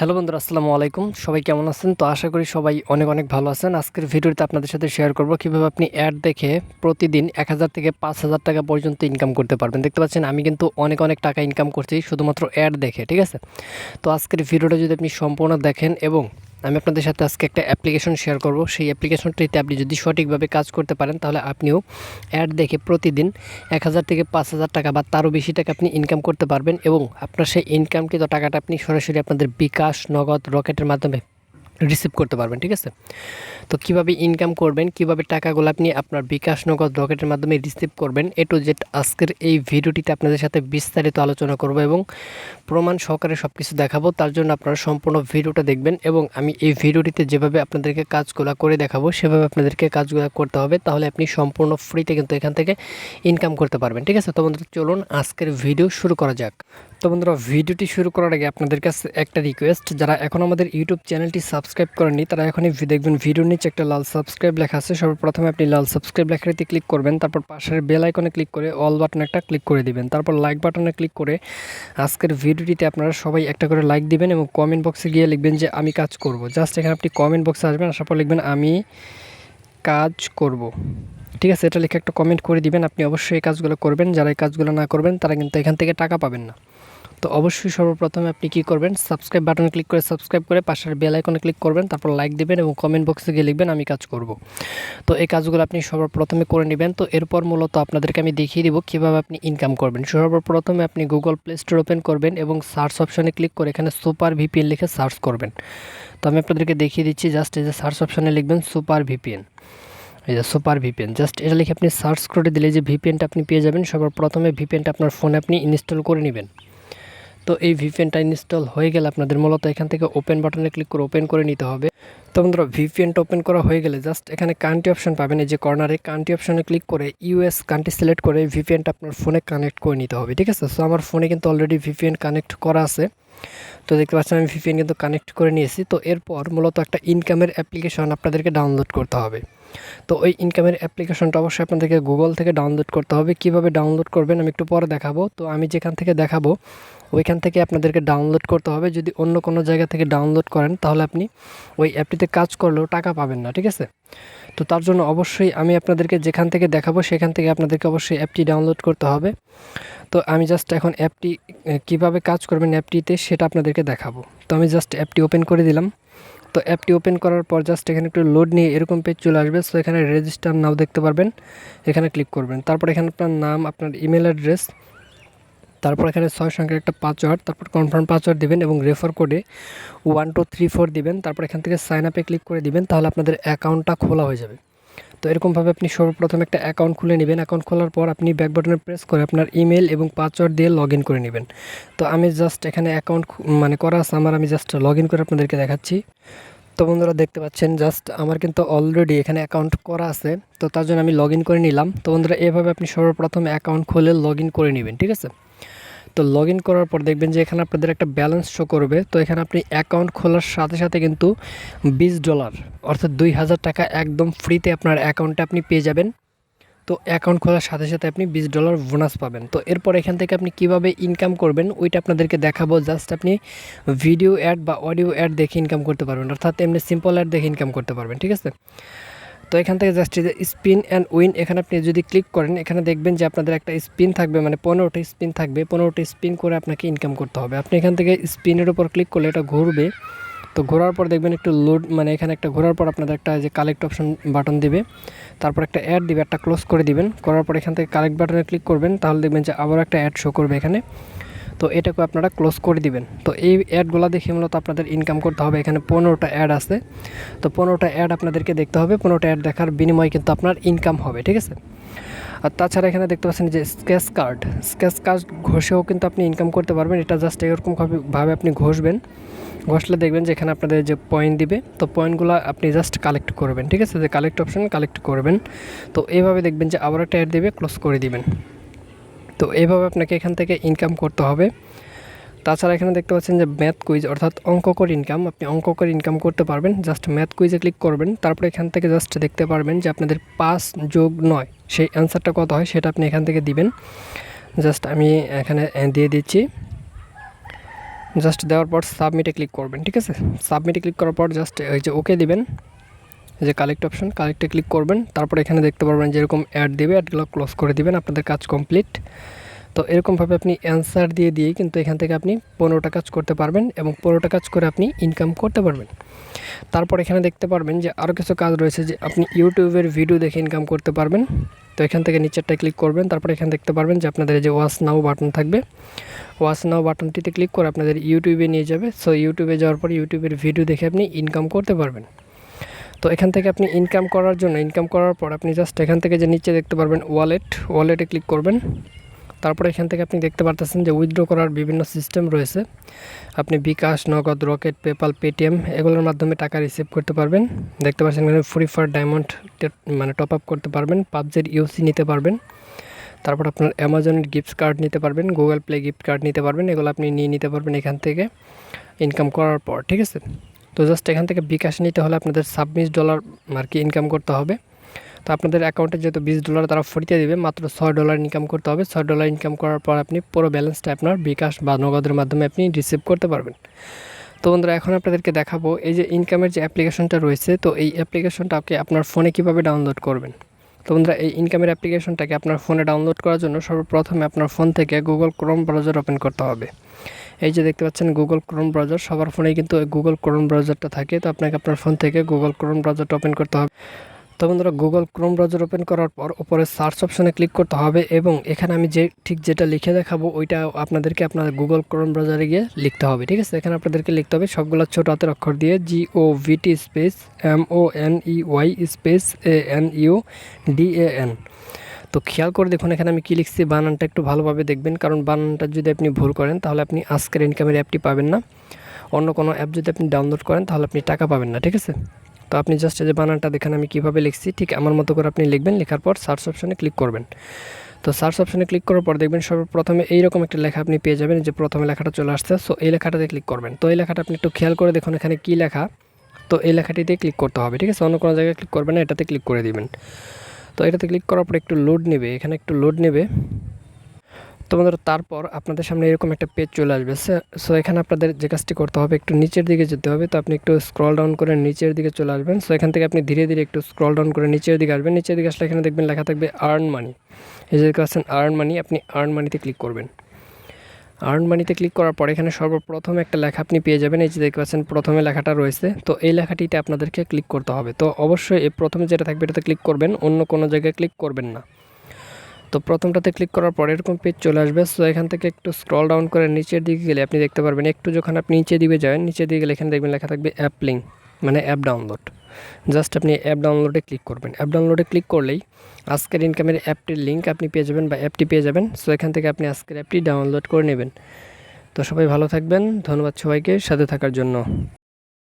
Hello বন্ধুরা, আসসালামু আলাইকুম। সবাই কেমন আছেন? তো আশা করি সবাই অনেক অনেক ভালো আছেন। আজকের ভিডিওতে আপনাদের সাথে শেয়ার করব কিভাবে আপনি অ্যাড দেখে প্রতিদিন 1000 থেকে 5000 টাকা পর্যন্ত ইনকাম করতে পারবেন। দেখতে পাচ্ছেন আমি কিন্তু অনেক অনেক টাকা ইনকাম করছি শুধুমাত্র অ্যাড দেখে, ঠিক আছে? তো আজকের ভিডিওটা যদি আপনি সম্পূর্ণ দেখেন এবং আমি আপনাদের সাথে আজকে একটা অ্যাপ্লিকেশন শেয়ার করব, সেই অ্যাপ্লিকেশনটিতে আপনি যদি সঠিকভাবে কাজ করতে পারেন তাহলে আপনিও অ্যাড দেখে প্রতিদিন 1000 থেকে 5000 টাকা বা তারও বেশি টাকা আপনি ইনকাম করতে পারবেন এবং আপনার সেই ইনকামকৃত টাকাটা আপনি সরাসরি আপনাদের বিকাশ, নগদ, রকেটের মাধ্যমে রিসিভ করতে পারবেন, ঠিক আছে? তো কিভাবে ইনকাম করবেন, কিভাবে টাকাগুলো আপনি আপনার বিকাশ, নগদ, রকেটের মাধ্যমে রিসিভ করবেন, এ টু জেড আজকের এই ভিডিওটিতে আপনাদের সাথে বিস্তারিত আলোচনা করব এবং প্রমাণ সহকারে সব কিছু দেখাবো। তার জন্য আপনারা সম্পূর্ণ ভিডিওটা দেখবেন এবং আমি এই ভিডিওটিতে যেভাবে আপনাদেরকে কাজগুলো করে দেখাবো সেভাবে আপনাদেরকে কাজগুলো করতে হবে, তাহলে আপনি সম্পূর্ণ ফ্রিতে কিন্তু এখান থেকে ইনকাম করতে পারবেন, ঠিক আছে? তো বন্ধুরা চলুন আজকের ভিডিও শুরু করা যাক। তো বন্ধুরা, ভিডিওটি শুরু করার আগে আপনাদের কাছে একটা রিকোয়েস্ট, যারা এখন আমাদের ইউটিউব চ্যানেলটি সাবস্ক্রাইব করেননি তারা এখনই দেখবেন ভিডিওর নিচে একটা লাল সাবস্ক্রাইব লেখা আছে। সর্বপ্রথমে আপনি লাল সাবস্ক্রাইব লেখাটিতে ক্লিক করবেন, তারপর পাশের বেল আইকনে ক্লিক করে অল বাটনে একটা ক্লিক করে দিবেন, তারপর লাইক বাটনে ক্লিক করে আজকের ভিডিওটিতে আপনারা সবাই একটা করে লাইক দিবেন এবং কমেন্ট বক্সে গিয়ে লিখবেন যে আমি কাজ করব। জাস্ট এখানে আপনি কমেন্ট বক্সে আসবেন, আসার পর লিখবেন আমি কাজ করব, ঠিক আছে? এটা লিখে একটা কমেন্ট করে দিবেন। আপনি অবশ্যই এই কাজগুলো করবেন, যারা এই কাজগুলো না করবেন তারা কিন্তু এখান থেকে টাকা পাবেন না। তো অবশ্যই সর্বপ্রথমে আপনি কি করবেন, সাবস্ক্রাইব বাটনে ক্লিক করে সাবস্ক্রাইব করে পাশের বেল আইকনে ক্লিক করবেন, তারপর লাইক দিবেন এবং কমেন্ট বক্সে গিয়ে লিখবেন আমি কাজ করব। তো এই কাজগুলো আপনি সর্বপ্রথমে করে নেবেন। তো এরপর মূলত আপনাদেরকে আমি দেখিয়ে দিব কীভাবে আপনি ইনকাম করবেন। সর্বপ্রথমে আপনি গুগল প্লে স্টোর ওপেন করবেন এবং সার্চ অপশানে ক্লিক করে এখানে সুপার ভিপিএন লিখে সার্চ করবেন। তো আমি আপনাদেরকে দেখিয়ে দিচ্ছি, জাস্ট এই যে সার্চ অপশানে লিখবেন সুপার ভিপিএন, এই যে সুপার ভিপিএন, জাস্ট এটা লিখে আপনি সার্চ করে দিলে যে ভিপিএনটা আপনি পেয়ে যাবেন। সর্বপ্রথমে ভিপিএনটা আপনার ফোনে আপনি ইনস্টল করে নেবেন। তো এই ভিপিএনটা ইনস্টল হয়ে গেলে আপনাদের মূলত এখান থেকে ওপেন বাটনে ক্লিক করে ওপেন করে নিতে হবে। তো বন্ধুরা, ভিপিএনটা ওপেন করা হয়ে গেলে জাস্ট এখানে কান্ট্রি অপশন পাবেন, এই যে কর্নারে কান্ট্রি অপশনে ক্লিক করে ইউএস কান্ট্রি সিলেক্ট করে ভিপিএনটা আপনার ফোনে কানেক্ট করে নিতে হবে, ঠিক আছে? সো আমার ফোনে কিন্তু অলরেডি ভিপিএন কানেক্ট করা আছে। তো দেখতে পাচ্ছেন আমি ভিপিএন কিন্তু কানেক্ট করে নিয়েছি। তো এরপর মূলত একটা ইনকামের অ্যাপ্লিকেশন আপনাদেরকে ডাউনলোড করতে হবে। তো ওই ইনকামের অ্যাপ্লিকেশনটা অবশ্যই আপনাদেরকে গুগল থেকে ডাউনলোড করতে হবে। কিভাবে ডাউনলোড করবেন আমি একটু পরে দেখাবো। তো আমি যেখান থেকে দেখাবো ওইখান থেকে আপনাদেরকে ডাউনলোড করতে হবে। যদি অন্য কোনো জায়গা থেকে ডাউনলোড করেন তাহলে আপনি ওই অ্যাপটিতে কাজ করলেও টাকা পাবেন না, ঠিক আছে? তো তার জন্য অবশ্যই আমি আপনাদেরকে যেখান থেকে দেখাবো সেখান থেকে আপনাদেরকে অবশ্যই অ্যাপটি ডাউনলোড করতে হবে। তো আমি জাস্ট এখন অ্যাপটি কিভাবে কাজ করবেন অ্যাপটিতে সেটা আপনাদেরকে দেখাবো। তো আমি জাস্ট অ্যাপটি ওপেন করে দিলাম। তো অ্যাপটি ওপেন করার পর জাস্ট এখানে একটু লোড নিয়ে এরকম পেজ চলে আসবে। সো এখানে রেজিস্টার নাও দেখতে পারবেন, এখানে ক্লিক করবেন। তারপর এখানে আপনার নাম, আপনার ইমেল অ্যাড্রেস, তারপর এখানে 6 সংখ্যার একটা পাসওয়ার্ড, তারপর কনফার্ম পাসওয়ার্ড দিবেন এবং রেফার কোডে 1234 দিবেন। তারপর এখান থেকে সাইন আপে ক্লিক করে দিবেন, তাহলে আপনাদের অ্যাকাউন্টটা খোলা হয়ে যাবে। তো এরকমভাবে আপনি সর্বপ্রথম একটা অ্যাকাউন্ট খুলে নেবেন। অ্যাকাউন্ট খোলার পর আপনি ব্যাক বাটনে প্রেস করে আপনার ইমেল এবং পাসওয়ার্ড দিয়ে লগ ইন করে নেবেন। তো আমি জাস্ট এখানে অ্যাকাউন্ট করা আছে আমার, আমি জাস্ট লগ ইন করে আপনাদেরকে দেখাচ্ছি। তো বন্ধুরা দেখতে পাচ্ছেন জাস্ট আমার কিন্তু অলরেডি এখানে অ্যাকাউন্ট করা আছে। তো তার জন্য আমি লগ ইন করে নিলাম। তো বন্ধুরা এভাবে আপনি সর্বপ্রথম অ্যাকাউন্ট খুলে লগ ইন করে নেবেন, ঠিক আছে? তো লগ ইন করার পর দেখবেন যে এখানে আপনাদের একটা ব্যালেন্স শো করবে। তো এখানে আপনি অ্যাকাউন্ট খোলার সাথে সাথে কিন্তু $20 অর্থাৎ 2000 টাকা একদম ফ্রিতে আপনার অ্যাকাউন্টে আপনি পেয়ে যাবেন। তো অ্যাকাউন্ট খোলার সাথে সাথে আপনি $20 বোনাস পাবেন। তো এরপর এখান থেকে আপনি কিভাবে ইনকাম করবেন ওইটা আপনাদেরকে দেখাবো। জাস্ট আপনি ভিডিও অ্যাড বা অডিও অ্যাড দেখে ইনকাম করতে পারবেন, অর্থাৎ এমনি সিম্পল অ্যাড দেখে ইনকাম করতে পারবেন, ঠিক আছে? তো এখান থেকে জাস্ট যে স্পিন অ্যান্ড উইন, এখানে আপনি যদি ক্লিক করেন এখানে দেখবেন যে আপনাদের একটা স্পিন থাকবে, 15টা স্পিন থাকবে। 15টা স্পিন করে আপনাকে ইনকাম করতে হবে। আপনি এখান থেকে স্পিনের উপর ক্লিক করলে এটা ঘুরবে। তো ঘোরার পর দেখবেন একটু লোড, এখানে একটা ঘোরার পর আপনাদের একটা যে কালেক্ট অপশন বাটন দিবে, তারপর একটা অ্যাড দিবে, একটা ক্লোজ করে দিবেন। করার পর এখান থেকে কালেক্ট বাটনে ক্লিক করবেন, তাহলে দেখবেন যে আবার একটা অ্যাড শো করবে এখানে। তো এটাকে আপনারা ক্লোজ করে দিবেন। তো এই অ্যাডগুলো দেখে মূলত আপনাদের ইনকাম করতে হবে। এখানে 15টা অ্যাড আছে। তো 15টা অ্যাড আপনাদেরকে দেখতে হবে। 15টা অ্যাড দেখার বিনিময়ে কিন্তু আপনার ইনকাম হবে, ঠিক আছে? আর তাছাড়া এখানে দেখতে পাচ্ছেন যে স্কেচ কার্ড ঘষেও কিন্তু আপনি ইনকাম করতে পারবেন। এটা জাস্ট এরকমভাবে আপনি ঘষবেন, ঘষলে দেখবেন যে এখানে আপনাদের যে পয়েন্ট দিবে। তো পয়েন্টগুলো আপনি জাস্ট কালেক্ট করবেন, ঠিক আছে? যে কালেক্ট অপশন কালেক্ট করবেন। তো এইভাবে দেখবেন যে আবার একটা অ্যাড দেবে, ক্লোজ করে দিবেন। তো এইভাবে আপনাকে এখান থেকে ইনকাম করতে হবে। তাছাড়া এখানে দেখতে পাচ্ছেন যে ম্যাথ কুইজ, অর্থাৎ অঙ্ক করে ইনকাম, আপনি অঙ্ক করে ইনকাম করতে পারবেন। জাস্ট ম্যাথ কুইজে ক্লিক করবেন, তারপর এখান থেকে জাস্ট দেখতে পারবেন যে আপনাদের 5 যোগ 9 সেই অ্যান্সারটা কত হয় সেটা আপনি এখান থেকে দিবেন। জাস্ট আমি এখানে দিয়ে দিচ্ছি, জাস্ট দেওয়ার পর সাবমিটে ক্লিক করবেন, ঠিক আছে। সাবমিটে ক্লিক করার পর জাস্ট এই যে ওকে দিবেন, এই যে কালেক্ট অপশন, কালেক্টে ক্লিক করবেন। তারপর এখানে দেখতে পারবেন যেরকম অ্যাড দেবে, অ্যাডগুলো ক্লোজ করে দিবেন, আপনাদের কাজ কমপ্লিট। তো এরকমভাবে আপনি অ্যান্সার দিয়ে কিন্তু এখান থেকে আপনি 15টা কাজ করতে পারবেন এবং 15টা কাজ করে আপনি ইনকাম করতে পারবেন। তারপর এখানে দেখতে পারবেন যে আরও কিছু কাজ রয়েছে যে আপনি ইউটিউবের ভিডিও দেখে ইনকাম করতে পারবেন। তো এখান থেকে নিচেরটায় ক্লিক করবেন। তারপর এখানে দেখতে পারবেন যে আপনাদের যে ওয়াচ নাও বাটন থাকবে, ওয়াচ নাও বাটনটিতে ক্লিক করে আপনাদের ইউটিউবে নিয়ে যাবে। সো ইউটিউবে যাওয়ার পর ইউটিউবের ভিডিও দেখে আপনি ইনকাম করতে পারবেন। তো এখান থেকে আপনি ইনকাম করার পর আপনি জাস্ট এখান থেকে যে নিচে দেখতে পারবেন ওয়ালেটে ক্লিক করবেন। তারপরে এখান থেকে আপনি দেখতে পারতেছেন যে উইথড্র করার বিভিন্ন সিস্টেম রয়েছে। আপনি বিকাশ, নগদ, রকেট, পেপাল, পেটিএম এগুলোর মাধ্যমে টাকা রিসিভ করতে পারবেন। দেখতে পাচ্ছেন এখানে ফ্রি ফায়ার ডায়মন্ড মানে টপ আপ করতে পারবেন, পাবজির ইউসি নিতে পারবেন। তারপর আপনার অ্যামাজনের গিফট কার্ড নিতে পারবেন, গুগল প্লে গিফট কার্ড নিতে পারবেন। এগুলো আপনি নিয়ে নিতে পারবেন এখান থেকে ইনকাম করার পর, ঠিক আছে। তো জাস্ট এখান থেকে বিকাশ নিতে হলে আপনাদের $26 আর কি ইনকাম করতে হবে। তো আপনাদের অ্যাকাউন্টে যেহেতু $20 তারা ফ্রিতে দেবে, মাত্র $6 ইনকাম করতে হবে। $6 ইনকাম করার পর আপনি পুরো ব্যালেন্সটা আপনার বিকাশ বা নগদের মাধ্যমে আপনি রিসিভ করতে পারবেন। তো বন্ধুরা, এখন আপনাদেরকে দেখাবো এই যে ইনকামের যে অ্যাপ্লিকেশনটা রয়েছে, তো এই অ্যাপ্লিকেশনটাকে আপনার ফোনে কীভাবে ডাউনলোড করবেন। তো বন্ধুরা, এই ইনকামের অ্যাপ্লিকেশনটাকে আপনার ফোনে ডাউনলোড করার জন্য সর্বপ্রথমে আপনার ফোন থেকে গুগল ক্রোম ব্রাউজার ওপেন করতে হবে। এই যে দেখতে পাচ্ছেন গুগল ক্রোম ব্রাউজার, সবার ফোনেই কিন্তু গুগল ক্রোম ব্রাউজারটা থাকে। তো আপনাকে আপনার ফোন থেকে গুগল ক্রোম ব্রাউজারটা ওপেন করতে হবে। তো বন্ধুরা, গুগল ক্রোম ব্রাউজার ওপেন করার পর উপরে সার্চ অপশনে ক্লিক করতে হবে এবং এখানে আমি যেটা লিখে দেখাবো ওইটা আপনাদেরকে আপনার গুগল ক্রোম ব্রাউজারে গিয়ে লিখতে হবে, ঠিক আছে। এখানে আপনাদেরকে লিখতে হবে সবগুলো ছোট হাতের অক্ষর দিয়ে GOVT space MONEY space ANUDAN। তো খেয়াল করে দেখুন এখানে আমি কী লিখছি, বানানটা একটু ভালোভাবে দেখবেন, কারণ বানানটা যদি আপনি ভুল করেন তাহলে আপনি আজকের ইনকামের অ্যাপটি পাবেন না। অন্য কোনো অ্যাপ যদি আপনি ডাউনলোড করেন তাহলে আপনি টাকা পাবেন না, ঠিক আছে। তো আপনি জাস্ট এই যে বানানটা দেখেন আমি কীভাবে লিখছি, ঠিক আমার মতো করে আপনি লিখবেন। লেখার পর সার্চ অপশনে ক্লিক করবেন। তো সার্চ অপশনে ক্লিক করার পর দেখবেন সর্বপ্রথমে এইরকম একটা লেখা আপনি পেয়ে যাবেন, যে প্রথমে লেখাটা চলে আসছে। সো এই লেখাটাতে ক্লিক করবেন। তো এই লেখাটা আপনি একটু খেয়াল করে দেখুন এখানে কী লেখা। তো এই লেখাটিতে ক্লিক করতে হবে, ঠিক আছে। অন্য কোনো জায়গায় ক্লিক করবেন না, এটাতে ক্লিক করে দিবেন। তো এটাতে ক্লিক করার পর একটু লোড নেবে, এখানে একটু লোড নেবে। তো বন্ধুরা, তারপর আপনাদের সামনে এরকম একটা পেজ চলে আসবে। সো এখানে আপনাদের যে কাজটি করতে হবে, একটু নিচের দিকে যেতে হবে। তো আপনি একটু স্ক্রল ডাউন করে নিচের দিকে চলে আসবেন। সো এখান থেকে আপনি ধীরে ধীরে একটু স্ক্রল ডাউন করে নিচের দিকে আসবেন। নিচের দিকে আসলে এখানে দেখবেন লেখা থাকবে আর্ন মানি। এই যে দেখতে পাচ্ছেন আর্ন মানি, আপনি আর্ন মানিতে ক্লিক করবেন। আর্ন মানিতে ক্লিক করার পর এখানে সর্বপ্রথম একটা লেখা আপনি পেয়ে যাবেন। এই যে দেখতে পাচ্ছেন প্রথমে লেখাটা রয়েছে, তো এই লেখাটিতে আপনাদেরকে ক্লিক করতে হবে। তো অবশ্যই এই প্রথমে যেটা থাকবে এটাতে ক্লিক করবেন, অন্য কোনো জায়গায় ক্লিক করবেন না। তো প্রথমটাতে ক্লিক করার পর এরকম পেজ চলে আসবে। সো এখান থেকে একটু স্ক্রল ডাউন করে নিচের দিকে গেলে আপনি দেখতে পারবেন, একটু যখন আপনি নিচের দিকে যাবেন, নিচের দিকে গেলে এখানে দেখবেন লেখা থাকবে অ্যাপ লিঙ্ক, মানে অ্যাপ ডাউনলোড। জাস্ট আপনি অ্যাপ ডাউনলোডে ক্লিক করবেন। অ্যাপ ডাউনলোডে ক্লিক করলেই আজকের ইনকামের অ্যাপটির লিঙ্ক আপনি পেয়ে যাবেন বা অ্যাপটি পেয়ে যাবেন। সো এখান থেকে আপনি আজকের অ্যাপটি ডাউনলোড করে নেবেন। তো সবাই ভালো থাকবেন, ধন্যবাদ সবাইকে সাথে থাকার জন্য।